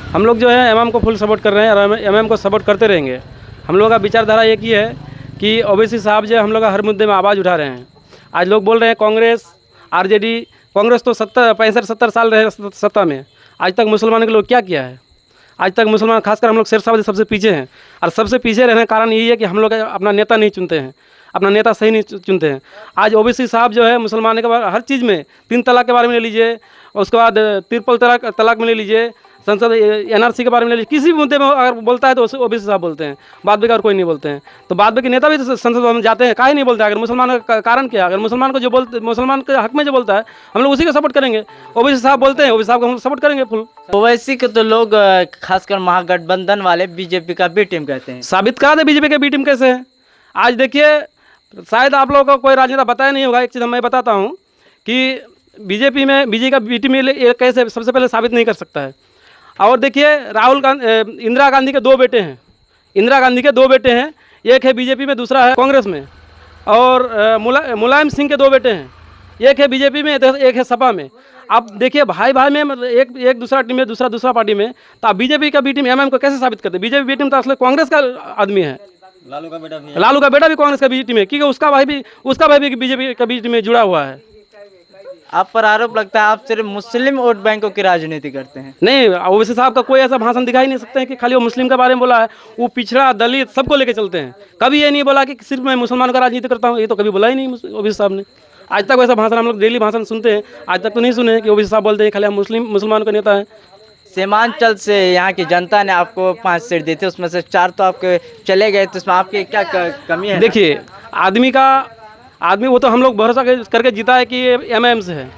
हम लोग जो है एमएम को फुल सपोर्ट कर रहे हैं और एमएम को सपोर्ट करते रहेंगे। हम लोगों का विचारधारा एक ही है कि ओबीसी साहब जो हम लोग हर मुद्दे में आवाज़ उठा रहे हैं। आज लोग बोल रहे हैं कांग्रेस आरजेडी, कांग्रेस तो 65-70 साल रहे सत्ता में, आज तक मुसलमानों के लोग क्या किया है? आज तक मुसलमान, खासकर हम लोग शेरशाह सबसे पीछे हैं। और सबसे पीछे रहने का कारण यही है कि हम लोग अपना नेता नहीं चुनते हैं, अपना नेता सही नहीं चुनते हैं। आज ओबीसी साहब जो है मुसलमान के बारे हर चीज़ में, 3 तलाक के बारे में ले लीजिए, उसके बाद ट्रिपल तलाक में ले लीजिए, संसद एनआरसी के बारे में ले लीजिए, किसी भी मुद्दे में अगर बोलता है तो ओबीसी साहब बोलते हैं, बाद में और कोई नहीं बोलते हैं। तो बाद में के नेता भी तो संसद भवन जाते हैं, काहे नहीं बोलते? अगर मुसलमान का कारण क्या? अगर मुसलमान को जो बोलते, मुसलमान के हक में जो बोलता है, हम लोग उसी को सपोर्ट करेंगे। ओबीसी साहब बोलते हैं, ओबीसी साहब को हम सपोर्ट करेंगे फुल। ओवैसी के तो लोग खासकर महागठबंधन वाले बीजेपी का बी टीम कहते हैं। साबित करा दे बीजेपी के बी टीम कैसे है। आज देखिए, शायद आप लोगों को कोई राजनेता बताया नहीं होगा, एक चीज़ मैं बताता हूँ कि बीजेपी में बीजेपी का बी टीम कैसे सबसे पहले साबित नहीं कर सकता है। और देखिए, इंदिरा गांधी के 2 बेटे हैं, इंदिरा गांधी के 2 बेटे हैं, एक है बीजेपी में, दूसरा है कांग्रेस में। और मुलायम सिंह के 2 बेटे हैं, एक है बीजेपी में, एक है सपा में। अब देखिए, भाई भाई में मतलब एक दूसरा टीम में, दूसरा पार्टी में, तो आप बीजेपी का बी टीम एमएम को कैसे साबित करते? बीजेपी बी टीम तो असल कांग्रेस का आदमी है, लालू का बेटा भी कांग्रेस का बी टीम है, क्योंकि उसका भाई भी बीजेपी का बी टीम में जुड़ा हुआ है। आप पर आरोप लगता है आप सिर्फ मुस्लिम वोट बैंकों की राजनीति करते हैं। नहीं, ओवैसी साहब का कोई ऐसा भाषण दिखाई नहीं सकते हैं कि खाली वो मुस्लिम के बारे में बोला है। वो पिछड़ा, दलित सबको लेके चलते हैं। कभी ये नहीं बोला कि सिर्फ मैं मुसलमान का राजनीति करता हूँ, ये तो कभी बोला ही नहीं ओवैसी साहब ने। आज तक वैसा भाषण हम लोग डेली भाषण सुनते हैं, आज तक तो नहीं सुने कि ओवैसी साहब बोलते हैं खाली हम मुसलमान का नेता है। सीमांचल से यहाँ की जनता ने आपको 5 सीट दी थी, उसमें से 4 तो आपके चले गए, तो इसमें आपकी क्या कमी है? देखिए, आदमी वो तो हम लोग भरोसा करके जीता है कि ये एमएम से है।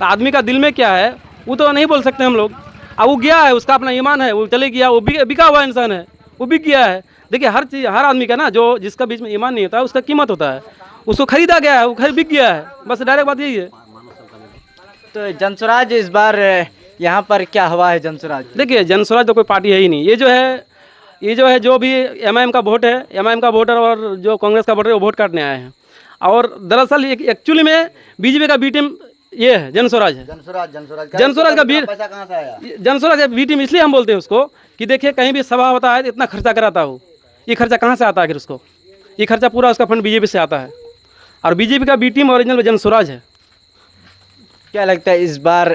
आदमी का दिल में क्या है वो तो नहीं बोल सकते हम लोग। अब वो गया है, उसका अपना ईमान है, वो चले गया, वो बिका हुआ इंसान है, वो बिक गया है। देखिए, हर चीज़, हर आदमी का ना, जो जिसका बीच में ईमान नहीं होता है उसका कीमत होता है। उसको खरीदा गया है, वो बिक गया है, बस डायरेक्ट बात यही है। तो जनस्वराज इस बार यहाँ पर क्या हवा है जनस्वराज? देखिए, जनस्वराज तो कोई पार्टी है ही नहीं। ये जो है जो भी एमआईएम का वोट है, एमआईएम का वोटर और जो कांग्रेस का वोटर है, वो वोट काटने आए हैं। और दरअसल एक्चुअली में बीजेपी का बी टीम ये है, जनस्वराज है। जनस्वराज का बी टीम इसलिए हम बोलते हैं उसको कि देखिए, कहीं भी सभा होता है तो इतना खर्चा कराता हो, ये खर्चा कहाँ से आता है? फिर उसको ये खर्चा पूरा उसका फंड बीजेपी से आता है। और बीजेपी का बी टीम ओरिजिनल जनस्वराज है। क्या लगता है इस बार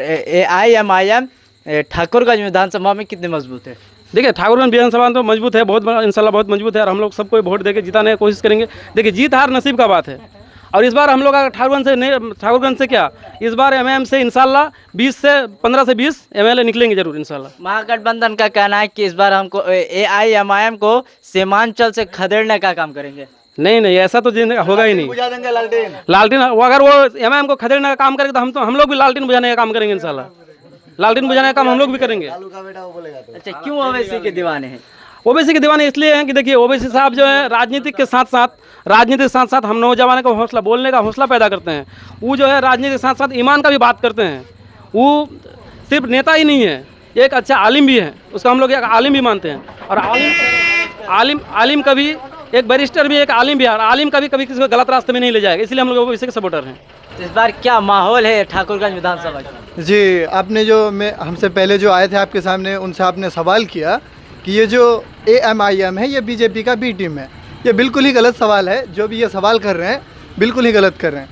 AIMIM ठाकुरगंज विधानसभा में कितने मजबूत है? देखिए, ठाकुरगंज विधानसभा तो मजबूत है, बहुत बड़ा, इंशाल्लाह बहुत मजबूत है। और हम लोग सबको वोट देके जिताने की कोशिश करेंगे। देखिए, जीत हार नसीब का बात है। और इस बार हम लोग ठाकुरगंज से क्या, इस बार एमएम से इंशाल्लाह 15 से 20 एमएलए निकलेंगे जरूर इंशाल्लाह। महागठबंधन का कहना है कि इस बार हमको AIMIM को सीमांचल से खदेड़ने का काम करेंगे। नहीं, ऐसा तो होगा ही नहीं। लालटेन अगर वो एमएम को खदेड़ने का काम करेंगे तो हम लोग भी लालटेन बुझाने का काम करेंगे इंशाल्लाह। लालटेन बुझाने का काम हम लोग भी करेंगे। अच्छा, क्यों ओवैसी के दीवाने हैं? ओबीसी के दीवाने इसलिए हैं कि देखिए, ओबीसी साहब जो है राजनीति के साथ साथ हम नौजवानों को हौसला, बोलने का हौसला पैदा करते हैं। वो जो है राजनीति के साथ साथ ईमान का भी बात करते हैं। वो सिर्फ नेता ही नहीं है, एक अच्छा आलिम भी है, उसको हम लोग एक आलिम भी मानते हैं। और आलिम कभी एक बैरिस्टर भी, एक आलिम भी है। और आलिम कभी किसी को गलत रास्ते में नहीं ले जाएगा, इसलिए हम लोग ओबीसी के सपोर्टर हैं। इस बार क्या माहौल है ठाकुरगंज विधानसभा का? जी, आपने जो हमसे पहले जो आए थे आपके सामने, उनसे आपने सवाल किया कि ये जो AIMIM है ये बीजेपी का बी टीम है। ये बिल्कुल ही गलत सवाल है। जो भी ये सवाल कर रहे हैं बिल्कुल ही गलत कर रहे हैं।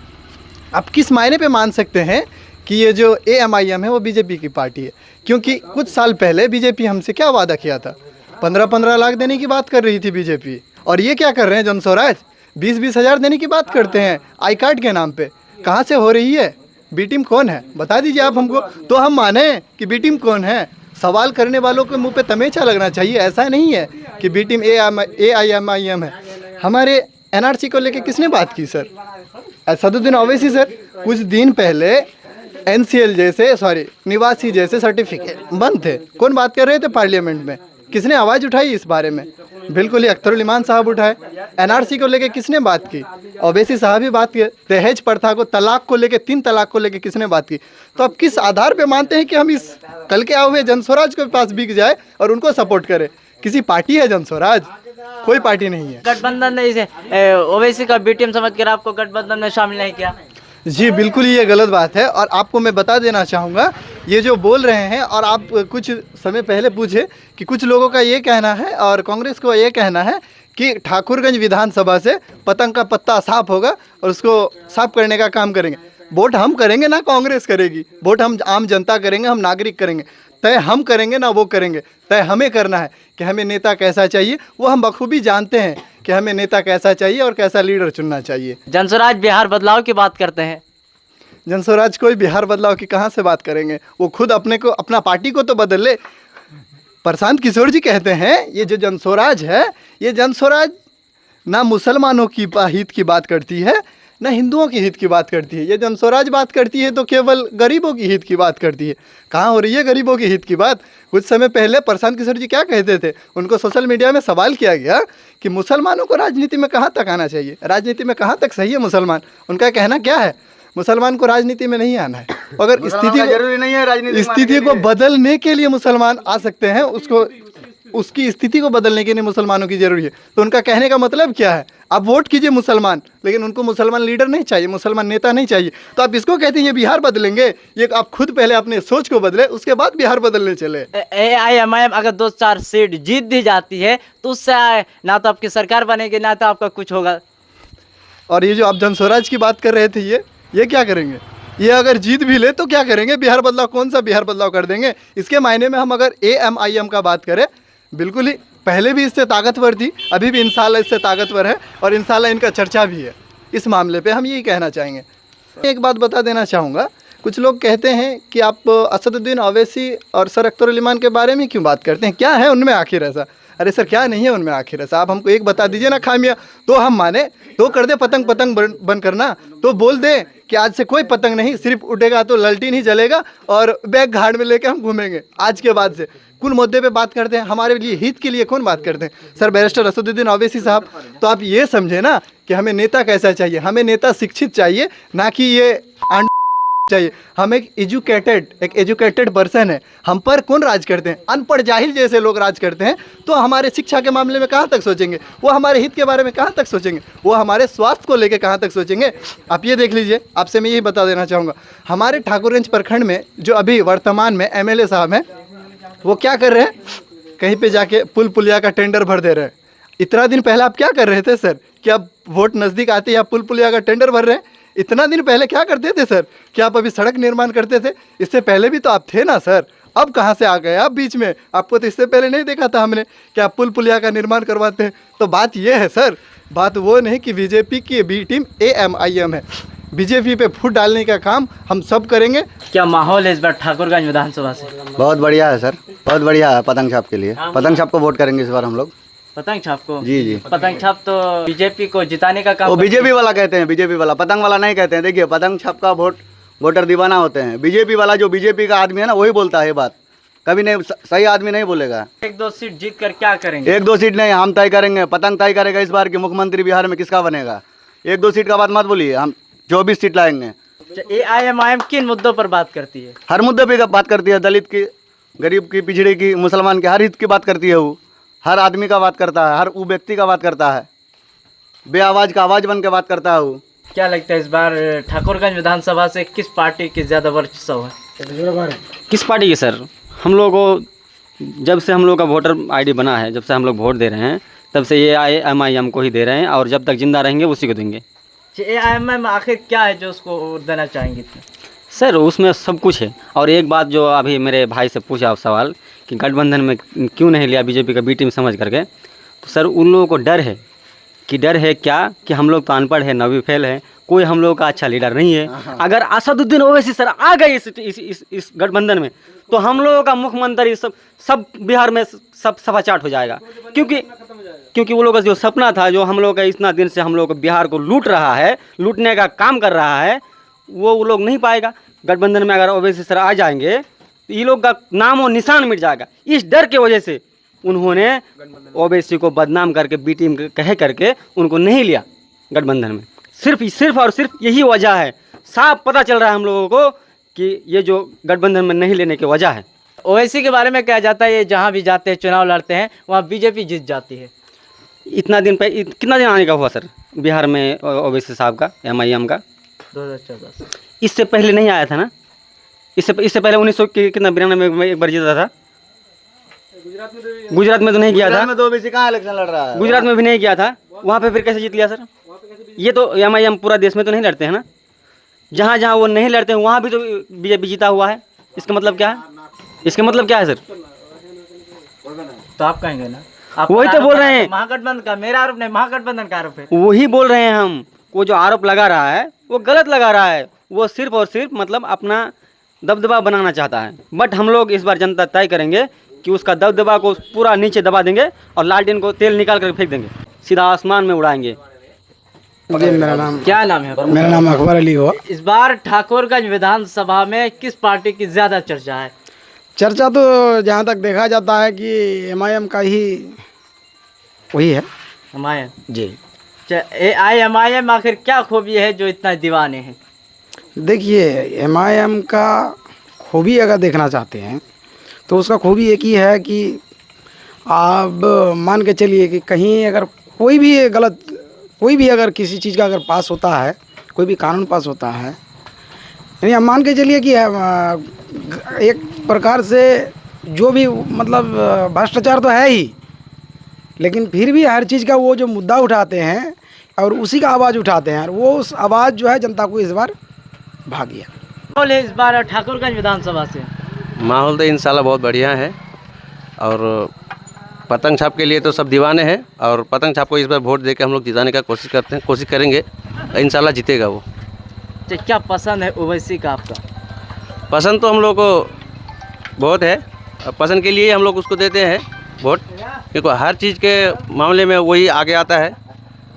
आप किस मायने पे मान सकते हैं कि ये जो AIMIM है वो बीजेपी की पार्टी है? क्योंकि कुछ साल पहले बीजेपी हमसे क्या वादा किया था? 15-15 लाख देने की बात कर रही थी बीजेपी। और ये क्या कर रहे हैं जनस्वराज? 20-20 हज़ार देने की बात करते हैं आई कार्ड के नाम पे। कहाँ से हो रही है? बी टीम कौन है बता दीजिए आप हमको, तो हम माने कि बी टीम कौन है। सवाल करने वालों के मुंह पे तमेचा लगना चाहिए। ऐसा नहीं है कि बी टीम AIMIM है। हमारे NRC को लेके किसने बात की सर? असदुद्दीन ओवैसी सर। कुछ दिन पहले NCL निवासी जैसे सर्टिफिकेट बंद थे। कौन बात कर रहे थे पार्लियामेंट में? किसने आवाज़ उठाई इस बारे में? बिल्कुल ही अख्तरुल ईमान साहब उठाए। NRC को लेके किसने बात की? ओवैसी साहब ही बात की। दहेज प्रथा को, तलाक को लेके, 3 तलाक को लेके किसने बात की? तो आप किस आधार पे मानते हैं कि हम इस कल के आए हुए जनस्वराज के पास बिक जाए और उनको सपोर्ट करें? किसी पार्टी है जनस्वराज? कोई पार्टी नहीं है। गठबंधन ने इसे ओवैसी का बी टीम समझ कर आपको गठबंधन में शामिल नहीं किया? जी बिल्कुल ये गलत बात है। और आपको मैं बता देना चाहूँगा, ये जो बोल रहे हैं, और आप कुछ समय पहले पूछे कि कुछ लोगों का ये कहना है और कांग्रेस को ये कहना है कि ठाकुरगंज विधानसभा से पतंग का पत्ता साफ होगा और उसको साफ करने का काम करेंगे। वोट हम करेंगे ना कांग्रेस करेगी, वोट हम आम जनता करेंगे, हम नागरिक करेंगे। तय हम करेंगे ना वो करेंगे, तय हमें करना है कि हमें नेता कैसा चाहिए। वो हम बखूबी जानते हैं कि हमें नेता कैसा चाहिए और कैसा लीडर चुनना चाहिए। जनस्वराज बिहार बदलाव की बात करते हैं। जनस्वराज कोई बिहार बदलाव की कहाँ से बात करेंगे, वो खुद अपने को, अपना पार्टी को तो बदल ले। प्रशांत किशोर जी कहते हैं ये जो जनस्वराज है, ये जनस्वराज ना मुसलमानों की हित की बात करती है, ना हिंदुओं की हित की बात करती है। ये जनस्वराज बात करती है तो केवल गरीबों की हित की बात करती है। कहाँ हो रही है गरीबों की हित की बात? कुछ समय पहले प्रशांत किशोर जी क्या कहते थे, उनको सोशल मीडिया में सवाल किया गया कि मुसलमानों को राजनीति में कहाँ तक आना चाहिए, राजनीति में कहाँ तक सही है मुसलमान। उनका कहना क्या है, मुसलमान को राजनीति में नहीं आना है। अगर स्थिति को बदलने के लिए मुसलमान आ सकते हैं, उसको उसकी स्थिति को बदलने के लिए मुसलमानों की जरूरी है। तो उनका कहने का मतलब क्या है, आप वोट कीजिए मुसलमान, लेकिन उनको मुसलमान लीडर नहीं चाहिए, मुसलमान नेता नहीं चाहिए। तो आप इसको कहते हैं ये बिहार बदलेंगे? ये आप खुद पहले अपने सोच को बदले, उसके बाद बिहार बदलने चले। AIMIM अगर 2-4 सीट जीत भी जाती है तो उससे ना तो आपकी सरकार बनेगी, ना तो आपका कुछ होगा। और ये जो आप जनस्वराज की बात कर रहे थे, ये क्या करेंगे? ये अगर जीत भी ले तो क्या करेंगे? बिहार बदलाव, कौन सा बिहार बदलाव कर देंगे? इसके मायने में हम अगर AMIM का बात करें, बिल्कुल ही पहले भी इससे ताकतवर थी, अभी भी इंशाल्लाह इससे ताकतवर है, और इंशाल्लाह इनका चर्चा भी है। इस मामले पे हम यही कहना चाहेंगे। एक बात बता देना चाहूँगा, कुछ लोग कहते हैं कि आप असदुद्दीन ओवैसी और सर अख्तर उल इमान के बारे में क्यों बात करते हैं, क्या है उनमें आखिर ऐसा? अरे सर, क्या नहीं है उनमें आखिर ऐसा? आप हमको एक बता दीजिए ना खामियां, तो हम माने। तो कर दे पतंग पतंग बंद करना, तो बोल दे कि आज से कोई पतंग नहीं, सिर्फ उठेगा तो ललटीन ही जलेगा और बैग घाट में लेके हम घूमेंगे आज के बाद से। कौन मुद्दे पे बात करते हैं? हमारे लिए, हित के लिए कौन बात करते हैं? सर बैरिस्टर असदुद्दीन ओवैसी साहब। तो आप ये समझे ना कि हमें नेता कैसा चाहिए। हमें नेता शिक्षित चाहिए, ना कि ये चाहिए। हम एक एजुकेटेड पर्सन है। हम पर कौन राज करते हैं? अनपढ़ जाहिल जैसे लोग राज करते हैं। तो हमारे शिक्षा के मामले में कहाँ तक सोचेंगे? वो हमारे हित के बारे में कहाँ तक सोचेंगे? वो हमारे स्वास्थ्य को लेकर कहाँ तक सोचेंगे? आप ये देख लीजिए, आपसे मैं यही बता देना चाहूँगा, हमारे ठाकुरगंज प्रखंड में जो अभी वर्तमान में MLA साहब हैं, वो क्या कर रहे हैं? कहीं पे जाके पुल पुलिया का टेंडर भर दे रहे हैं। इतना दिन पहले आप क्या कर रहे थे सर? कि अब वोट नज़दीक आते ही आप पुल पुलिया का टेंडर भर रहे हैं? इतना दिन पहले क्या करते थे सर? क्या आप अभी सड़क निर्माण करते थे? इससे पहले भी तो आप थे ना सर। अब कहाँ से आ गए आप बीच में? आपको तो इससे पहले नहीं देखा था हमने कि आप पुल पुलिया का निर्माण करवाते हैं। तो बात ये है सर, बात वो नहीं कि बीजेपी की बी टीम AMIM है। बीजेपी पे फूट डालने का काम हम सब करेंगे। क्या माहौल है इस बार ठाकुरगंज विधानसभा से? बहुत बढ़िया है सर, बहुत बढ़िया है। पतंग छाप के लिए पतंग छाप को वोट करेंगे इस बार हम लोग। पतंग छाप को? जी जी। पतंग छाप तो बीजेपी को जिताने का काम वो बीजेपी वाला कहते हैं, बीजेपी वाला, पतंग वाला नहीं कहते हैं। देखिए, पतंग छाप का वोटर दीवाना होते हैं। बीजेपी वाला, जो बीजेपी का आदमी है ना, वही बोलता है ये बात। कभी नहीं, सही आदमी नहीं बोलेगा। 1-2 सीट जीत कर क्या करेंगे? 1-2 सीट नहीं, हम तय करेंगे। पतंग तय करेगा इस बार की मुख्यमंत्री बिहार में किसका बनेगा। 1-2 सीट का बात मत बोलिए, हम 24 सीट लाएंगे। AIMIM किन मुद्दों पर बात करती है? हर मुद्दे पे बात करती है। दलित की, गरीब की, पिछड़े की, मुसलमान की, हर हित की बात करती है। वो हर आदमी का बात करता है, हर वो व्यक्ति का बात करता है। बेआवाज का आवाज़ बन के बात करता है वो। क्या लगता है इस बार ठाकुरगंज विधानसभा से किस पार्टी की ज़्यादा वर्चस्व है? किस पार्टी की सर? हम लोग को, जब से हम लोग का वोटर ID बना है, जब से हम लोग वोट दे रहे हैं, तब से ये AMIM को ही दे रहे हैं, और जब तक जिंदा रहेंगे उसी को देंगे। AIMIM आखिर क्या है जो उसको देना चाहेंगे? सर उसमें सब कुछ है। और एक बात जो अभी मेरे भाई से पूछा सवाल कि गठबंधन में क्यों नहीं लिया बीजेपी का बी टीम समझ करके, तो सर उन लोगों को डर है कि क्या कि हम लोग तो अनपढ़ है, 9वीं फेल है, कोई हम लोग का अच्छा लीडर नहीं है। अगर असदुद्दीन ओवैसी सर आ गए इस गठबंधन में, तो हम लोगों का मुख्यमंत्री सब बिहार में सब सफाचाट हो जाएगा। क्योंकि वो लोग का जो सपना था, जो हम लोग का इतना दिन से हम लोग बिहार को लूट रहा है, लूटने का काम कर रहा है, वो लोग नहीं पाएगा। गठबंधन में अगर ओवैसी सर आ जाएंगे तो ये लोग का नाम और निशान मिट जाएगा। इस डर के वजह से उन्होंने ओवैसी को बदनाम करके बी टीम कह करके उनको नहीं लिया गठबंधन में। सिर्फ और सिर्फ यही वजह है। साफ पता चल रहा है हम लोगों को कि ये जो गठबंधन में नहीं लेने की वजह है। ओवैसी के बारे में कहा जाता है ये जहाँ भी जाते हैं, चुनाव लड़ते हैं, वहाँ बीजेपी जीत जाती है। कितना दिन आने का हुआ सर बिहार में ओवैसी साहब का, MIM का? 2014 इससे पहले नहीं आया था ना? इससे पहले 1992 में एक बार जीता था। गुजरात में तो नहीं किया था। में तो ओबीसी कहाँ इलेक्शन लड़ रहा है? गुजरात में भी नहीं किया था। वहाँ पे फिर कैसे जीत लिया सर? ये तो एमआईएम पूरा देश में तो नहीं लड़ते हैं ना। जहाँ जहाँ वो नहीं लड़ते हैं वहाँ भी तो बीजेपी जीता हुआ है। इसका मतलब क्या है? इसका मतलब क्या है सर? तो आप कहेंगे ना, आप वही तो बोल रहे हैं। महागठबंधन का, मेरा आरोप नहीं, महागठबंधन का आरोप है। वही बोल रहे हैं हम। वो जो आरोप लगा रहा है वो गलत लगा रहा है। वो सिर्फ और सिर्फ मतलब अपना दबदबा बनाना चाहता है। बट हम लोग इस बार जनता तय करेंगे कि उसका दबदबा को पूरा नीचे दबा देंगे और लालटेन को तेल निकाल कर फेंक देंगे, सीधा आसमान में उड़ाएंगे। जी मेरा नाम क्या नाम है? मेरा नाम अकबर अली हुआ। इस बार ठाकुरगंज विधानसभा में किस पार्टी की ज्यादा चर्चा है? चर्चा तो जहाँ तक देखा जाता है कि एमआईएम का ही वही है। एमआईएम जी एमआईएम आखिर क्या खूबी है जो इतना दीवाने हैं? देखिए, एमआईएम का खूबी अगर देखना चाहते हैं तो उसका खूबी एक ही है कि आप मान के चलिए कि कहीं अगर कोई भी अगर किसी चीज़ का अगर पास होता है, कोई भी कानून पास होता है, यानी आप मान के चलिए कि एक प्रकार से जो भी मतलब भ्रष्टाचार तो है ही, लेकिन फिर भी हर चीज़ का वो जो मुद्दा उठाते हैं और उसी का आवाज़ उठाते हैं, और वो उस आवाज़ जो है जनता को इस बार भा गया। माहौल है इस बार ठाकुरगंज विधानसभा से? माहौल तो इंशाल्लाह बहुत बढ़िया है। और पतंग छाप के लिए तो सब दीवाने हैं, और पतंग छाप को इस बार वोट देकर हम लोग जिताने का कोशिश करेंगे। इंशाल्लाह जीतेगा वो। क्या पसंद है ओवैसी का आपका? पसंद तो हम लोग को बहुत है, और पसंद के लिए हम लोग उसको देते हैं वोट, क्योंकि हर चीज़ के मामले में वही आगे आता है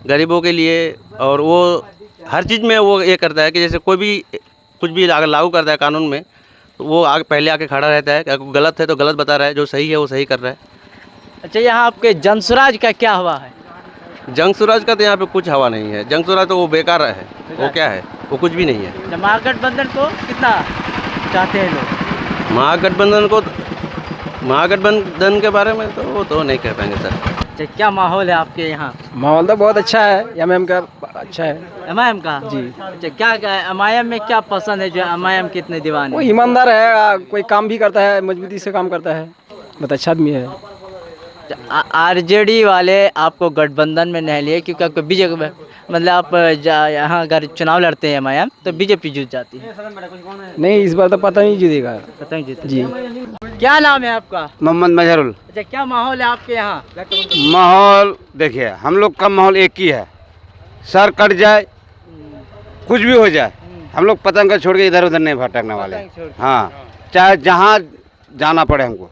गरीबों के लिए। और वो हर चीज़ में वो ये करता है कि जैसे कोई भी कुछ भी अगर लागू करता है कानून में, तो वो पहले आके खड़ा रहता है। अगर गलत है तो गलत बता रहा है, जो सही है वो सही कर रहा है। अच्छा, यहाँ आपके जनसुराज का क्या हुआ है? जंग स्वराज का तो यहाँ पे कुछ हवा नहीं है। जंग स्वराज तो वो बेकार है। वो क्या है? वो कुछ भी नहीं है। महागठबंधन को कितना चाहते हैं लोग? महागठबंधन के बारे में तो वो तो नहीं कह पाएंगे सर। अच्छा, क्या माहौल है आपके यहाँ? माहौल तो बहुत अच्छा है। एमआईएम का अच्छा है। एमआईएम का? जी। अच्छा, क्या एमआईएम में क्या पसंद है जो एमआईएम कितने दीवाने? वो ईमानदार है, कोई काम भी करता है, मजबूती से काम करता है, बहुत अच्छा आदमी है। आरजेडी वाले आपको गठबंधन में नहीं लिए क्योंकि आपको बीजेपी मतलब आप यहाँ अगर चुनाव लड़ते हैं एमआईएम तो बीजेपी जीत जाती है। नहीं, इस बार तो पता नहीं जीतेगा। पता नहीं जीत जी। क्या नाम है आपका? मोहम्मद मजहरुल। अच्छा, क्या माहौल है आपके यहाँ? माहौल देखिए, हम लोग का माहौल एक ही है। सर कट जाए, कुछ भी हो जाए, हम लोग पतंग का छोड़ के इधर उधर नहीं भटकने वाले। हाँ, चाहे जहाँ जाना पड़े हमको।